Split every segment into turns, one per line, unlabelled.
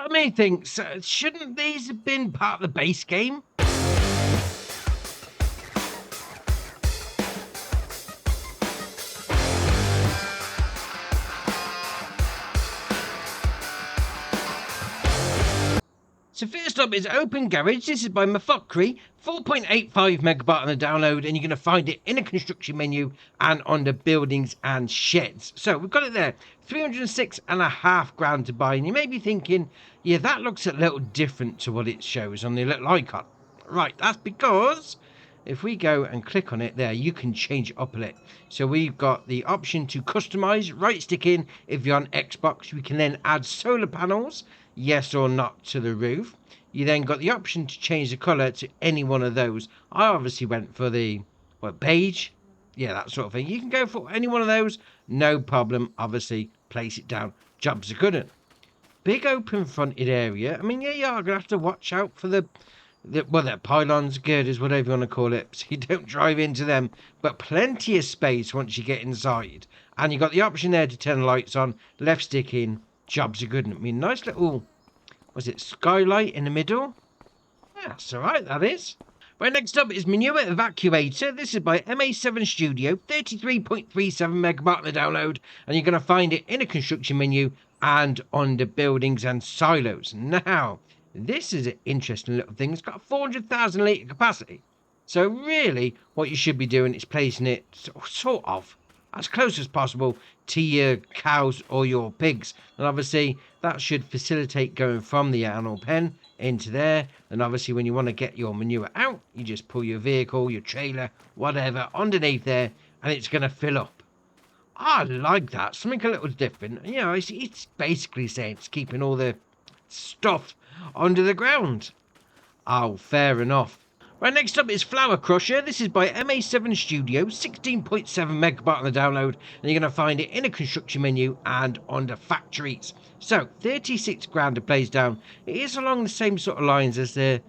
Part of me thinks, shouldn't these have been part of the base game? So first up is Open Garage. This is by Mafokri, 4.85 megabyte on the download, and you're going to find it in a construction menu and under buildings and sheds. So we've got it there, 306.5 grand to buy, and you may be thinking, yeah, that looks a little different to what it shows on the little icon. Right, that's because if we go and click on it there, you can change it up a bit. So we've got the option to customize, right stick in. If you're on Xbox, we can then add solar panels, yes or not, to the roof. You then got the option to change the color to any one of those. I obviously went for the beige, yeah, that sort of thing. You can go for any one of those, no problem. Obviously place it down, jobs are good. Big open fronted area. I mean, yeah, you are gonna have to watch out for the pylons, girders, whatever you want to call it, so you don't drive into them. But plenty of space once you get inside. And you got the option there to turn the lights on, left stick in, jobs are good. I mean, nice little, was it skylight in the middle? Yeah, that's alright, that is. Right, next up is Manure Evacuator. This is by MA7 Studio, 33.37 megabyte on the download, and you're going to find it in a construction menu and under buildings and silos. Now, this is an interesting little thing. It's got a 400,000 litre capacity. So really, what you should be doing is placing it sort of as close as possible to your cows or your pigs. And obviously, that should facilitate going from the animal pen into there. And obviously, when you want to get your manure out, you just pull your vehicle, your trailer, whatever, underneath there, and it's going to fill up. I like that. Something a little different. You know, it's basically saying it's keeping all the stuff under the ground. Oh, fair enough. Right, next up is Flower Crusher. This is by MA7 Studio, 16.7 megabyte on the download, and you're going to find it in a construction menu and under factories. So 36 grand to place down. It is along the same sort of lines as the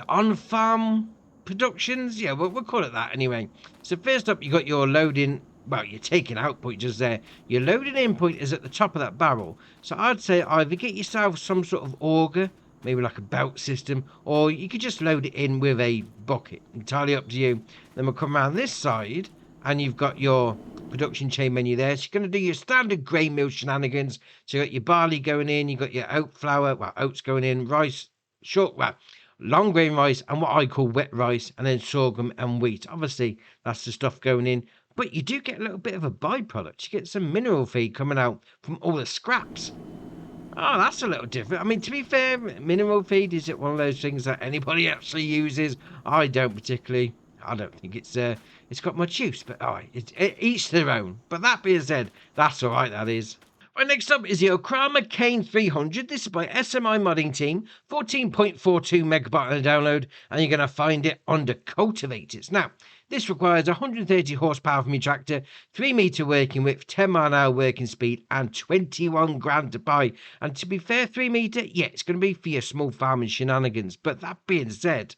on-farm productions. Yeah, we'll call it that anyway. So first up, you got your loading. Well, your taking out point just there. Your loading in point is at the top of that barrel. So I'd say either get yourself some sort of auger, maybe like a belt system, or you could just load it in with a bucket. Entirely up to you. Then we'll come around this side, and you've got your production chain menu there. So you're going to do your standard grain mill shenanigans. So you got your barley going in, you got your oat flour, oats going in, rice, long grain rice, and what I call wet rice, and then sorghum and wheat. Obviously, that's the stuff going in. But you do get a little bit of a byproduct. You get some mineral feed coming out from all the scraps. Oh, that's a little different. I mean, to be fair, mineral feed, is it one of those things that anybody actually uses? I don't particularly. I don't think it's got much use, but it's each their own. But that being said, that's all right, that is. Right, next up is the Okrama Kane 300. This is by SMI Modding Team, 14.42 megabyte on the download, and you're going to find it under cultivators. Now, this requires 130 horsepower from your tractor, 3 metre working width, 10 mile an hour working speed, and 21 grand to buy. And to be fair, 3 metre, yeah, it's going to be for your small farming shenanigans. But that being said,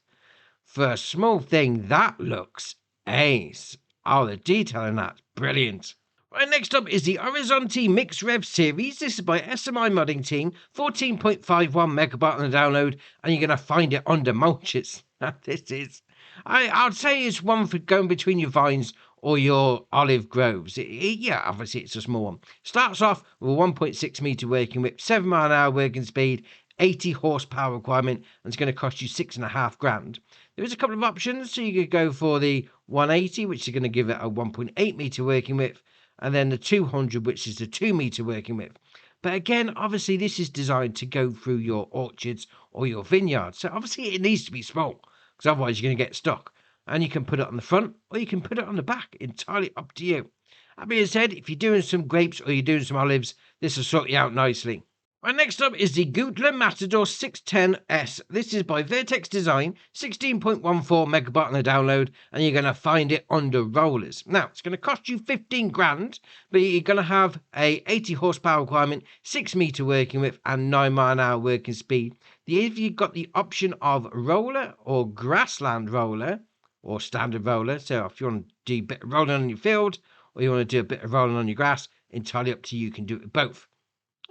for a small thing, that looks ace. Oh, the detail in that's brilliant. Right, next up is the Horizonte Mix Rev series. This is by SMI Modding Team, 14.51 megabyte on the download, and you're going to find it under mulches. This is, I'd say it's one for going between your vines or your olive groves. Yeah, obviously it's a small one. Starts off with a 1.6 metre working width, 7 mile an hour working speed, 80 horsepower requirement, and it's going to cost you 6.5 grand. There is a couple of options, so you could go for the 180, which is going to give it a 1.8 metre working width, and then the 200, which is the 2 metre working width. But again, obviously this is designed to go through your orchards or your vineyards. So obviously it needs to be small, because otherwise you're going to get stuck. And you can put it on the front or you can put it on the back, entirely up to you. That being said, if you're doing some grapes or you're doing some olives, this will sort you out nicely. Right, next up is the Gutler Matador 610S. This is by Vertex Design, 16.14 megabyte on the download, and you're going to find it under rollers. Now, it's going to cost you 15 grand, but you're going to have a 80 horsepower requirement, 6 metre working width, and 9 mile an hour working speed. If you've got the option of roller or grassland roller, or standard roller, so if you want to do a bit of rolling on your field, or you want to do a bit of rolling on your grass, entirely up to you, you can do it with both.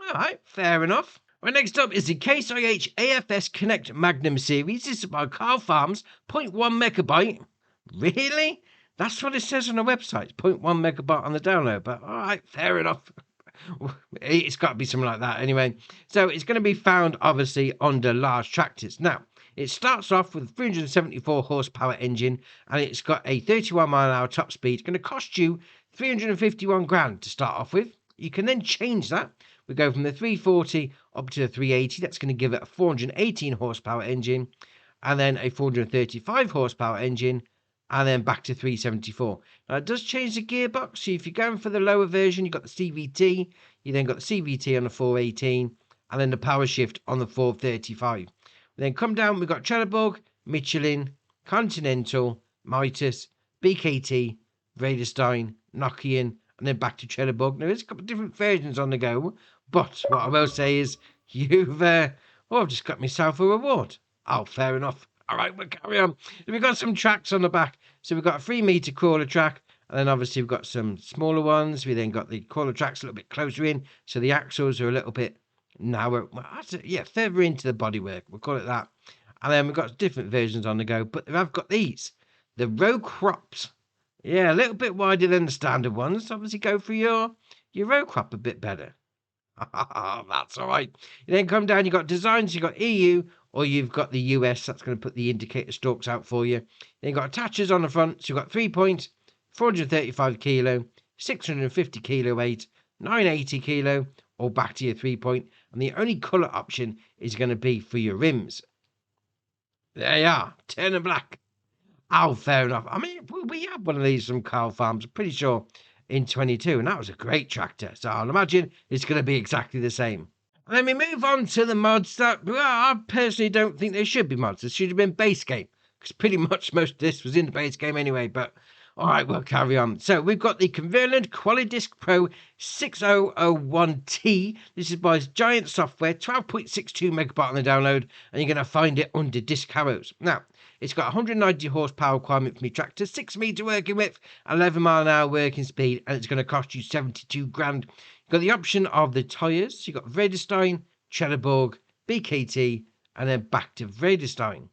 All right, fair enough. Right, next up is the Case IH AFS Connect Magnum series. This is by Carl Farms, 0.1 megabyte. Really? That's what it says on the website. 0.1 megabyte on the download. But all right, fair enough. It's got to be something like that anyway. So it's going to be found obviously under large tractors. Now, it starts off with a 374 horsepower engine and it's got a 31 mile an hour top speed. It's going to cost you 351 grand to start off with. You can then change that. We go from the 340 up to the 380. That's going to give it a 418 horsepower engine and then a 435 horsepower engine and then back to 374. Now, it does change the gearbox. So if you're going for the lower version, you've got the CVT. You then got the CVT on the 418 and then the power shift on the 435. We then come down, we've got Trelleborg, Michelin, Continental, Mitas, BKT, Vredestein, Nokian, and then back to Trelleborg. Now, there's a couple of different versions on the go, but what I will say is I've just got myself a reward. Oh, fair enough. All right, we'll carry on. We've got some tracks on the back. So we've got a 3-meter crawler track, and then obviously we've got some smaller ones. We then got the crawler tracks a little bit closer in, so the axles are a little bit narrower. Well, further into the bodywork. We'll call it that. And then we've got different versions on the go, but I've got these, the row crops. Yeah, a little bit wider than the standard ones. Obviously, go for your row crop a bit better. That's all right. You then come down, you've got designs, you've got EU, or you've got the US. That's going to put the indicator stalks out for you. Then you've got attachers on the front. So you've got 3 point, 435 kilo, 650 kilo weight, 980 kilo, or back to your 3 point. And the only colour option is going to be for your rims. There you are, tan and black. Oh, fair enough. I mean, we had one of these from Carl Farms, I'm pretty sure, in 22, and that was a great tractor. So I'll imagine it's going to be exactly the same. And then we move on to the mods that, I personally don't think there should be mods. There should have been base game, because pretty much most of this was in the base game anyway, but all right, we'll carry on. So we've got the Converland Qualidisc Pro 6001T. This is by Giant Software, 12.62 megabyte on the download, and you're going to find it under disc arrows. Now, it's got 190 horsepower requirement for me tractor, 6 meter working width, 11 mile an hour working speed, and it's going to cost you 72 grand. You've got the option of the tyres. You've got Vredestein, Trelleborg, BKT, and then back to Vredestein.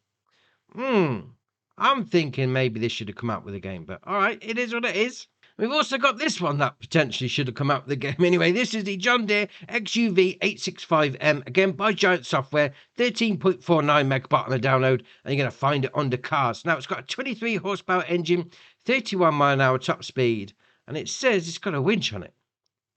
I'm thinking maybe this should have come out with a game, but all right, it is what it is. We've also got this one that potentially should have come out with a game anyway. This is the John Deere XUV 865M, again by Giant Software, 13.49 megabyte on the download, and you're going to find it under cars. Now, it's got a 23 horsepower engine, 31 mile an hour top speed, and it says it's got a winch on it.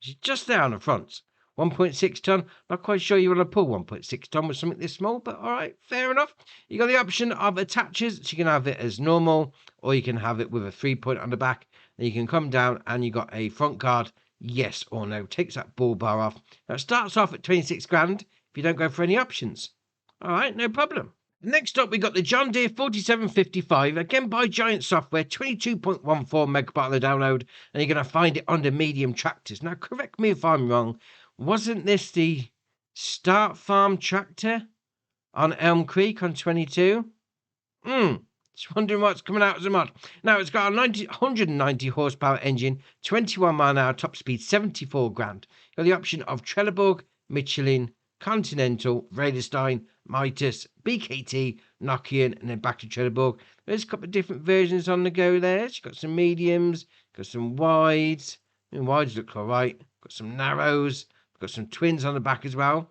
It's just there on the front. 1.6 ton. Not quite sure you want to pull 1.6 ton with something this small, but all right, fair enough. You got the option of attachers, so you can have it as normal, or you can have it with a 3 point on the back. Then you can come down and you got a front guard, yes or no. Takes that bull bar off. Now it starts off at 26 grand if you don't go for any options. All right, no problem. Next up, we got the John Deere 4755, again by Giant Software, 22.14 megabyte on the download, and you're going to find it under medium tractors. Now, correct me if I'm wrong. Wasn't this the Start Farm tractor on Elm Creek on 22? Just wondering what's coming out as a mod. Now, it's got a 190 horsepower engine, 21 mile an hour top speed, 74 grand. You've got the option of Trelleborg, Michelin, Continental, Vredestein, Mitas, BKT, Nokian, and then back to Trelleborg. There's a couple of different versions on the go there. You've got some mediums, got some wides. I mean, wides look all right. Got some narrows. Got some twins on the back as well.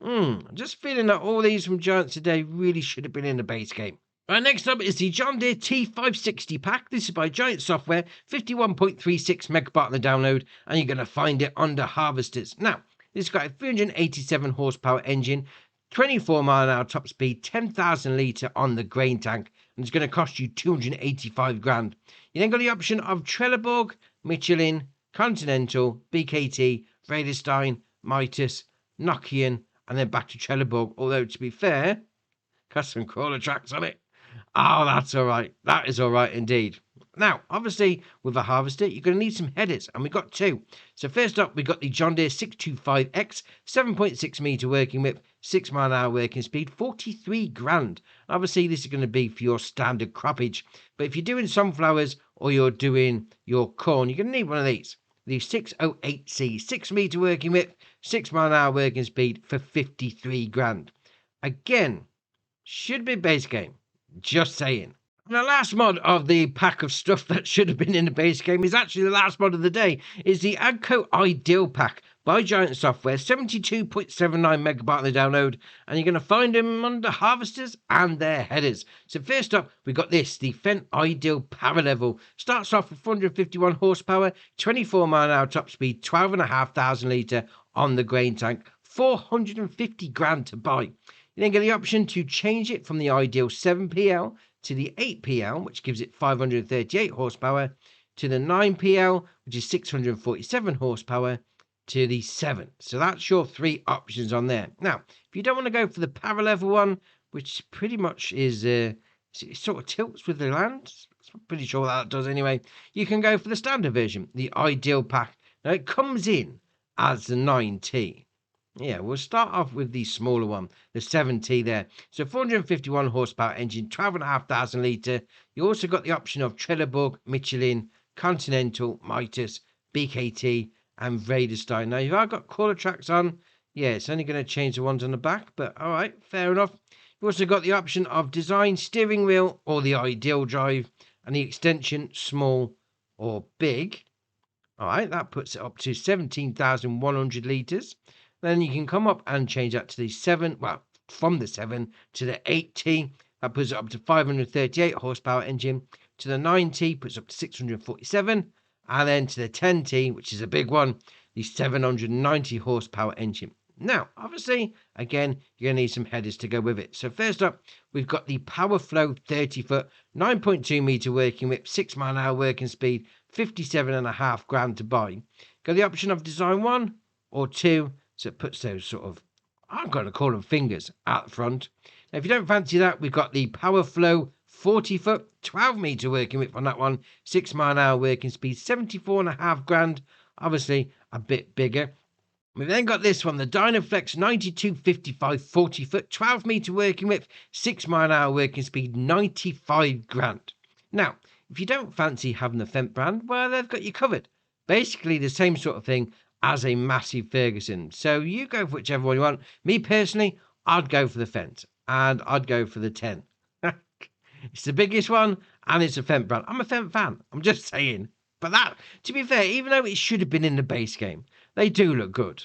I'm just feeling that all these from Giant today really should have been in the base game. Right, next up is the John Deere T560 pack. This is by Giant Software, 51.36 megabyte on the download, and you're going to find it under harvesters. Now, this has got a 387 horsepower engine, 24 mile an hour top speed, 10,000 litre on the grain tank, and it's going to cost you 285 grand. You then got the option of Trelleborg, Michelin, Continental, BKT, Vredestein, Mitas, Nokian, and then back to Trelleborg. Although, to be fair, got some crawler tracks on it. Oh, that's all right. That is all right indeed. Now, obviously, with a harvester, you're going to need some headers, and we've got two. So first up, we've got the John Deere 625X, 7.6 metre working width, 6 mile an hour working speed, 43 grand. Obviously, this is going to be for your standard croppage. But if you're doing sunflowers or you're doing your corn, you're going to need one of these. the 608C, 6 meter working width, 6 mile an hour working speed for 53 grand. Again, should be base game. Just saying. And the last mod of the pack of stuff that should have been in the base game is actually the last mod of the day. Is the Agco Ideal Pack by Giant Software, 72.79 megabyte on the download, and you're going to find them under harvesters and their headers. So first up, we've got this, the Fendt Ideal Power Level. Starts off with 451 horsepower, 24 mile an hour top speed, 12,500 litre on the grain tank, 450 grand to buy. You then get the option to change it from the Ideal 7PL to the 8PL, which gives it 538 horsepower, to the 9PL, which is 647 horsepower, to the 7. So that's your 3 options on there. Now, if you don't want to go for the power level one, which pretty much is, it sort of tilts with the land, I'm pretty sure that does anyway, you can go for the standard version, the Ideal Pack. Now, it comes in as the 9T. Yeah, we'll start off with the smaller one, the 7T there. So 451 horsepower engine, 12,500 litre. You also got the option of Trelleborg, Michelin, Continental, Mitas, BKT, and Vredestein. Now, if I've got crawler tracks on, yeah, it's only going to change the ones on the back, but all right, fair enough. You've also got the option of design, steering wheel, or the Ideal drive, and the extension, small or big. All right, that puts it up to 17,100 litres. Then you can come up and change that to the 7, well, from the 7 to the 8T. That puts it up to 538 horsepower engine. To the 9T, puts it up to 647. And then to the 10T, which is a big one, the 790 horsepower engine. Now, obviously, again, you're going to need some headers to go with it. So first up, we've got the PowerFlow 30-foot, 9.2 meter working width, 6 mile an hour working speed, 57.5 grand to buy. Got the option of design 1 or 2. So it puts those sort of, I'm going to call them fingers, out the front. Now, if you don't fancy that, we've got the PowerFlow 40-foot, 12 meter working width on that one, 6 mile an hour working speed, 74.5 grand, obviously a bit bigger. We've then got this one, the Dynaflex 9255 40-foot, 12 meter working width, 6 mile an hour working speed, 95 grand. Now, if you don't fancy having the Fendt brand, well, they've got you covered. Basically the same sort of thing as a massive Ferguson. So you go for whichever one you want. Me personally, I'd go for the Fendt, and I'd go for the 10. It's the biggest one, and it's a Fendt brand. I'm a Fendt fan. I'm just saying. But that, to be fair, even though it should have been in the base game, they do look good.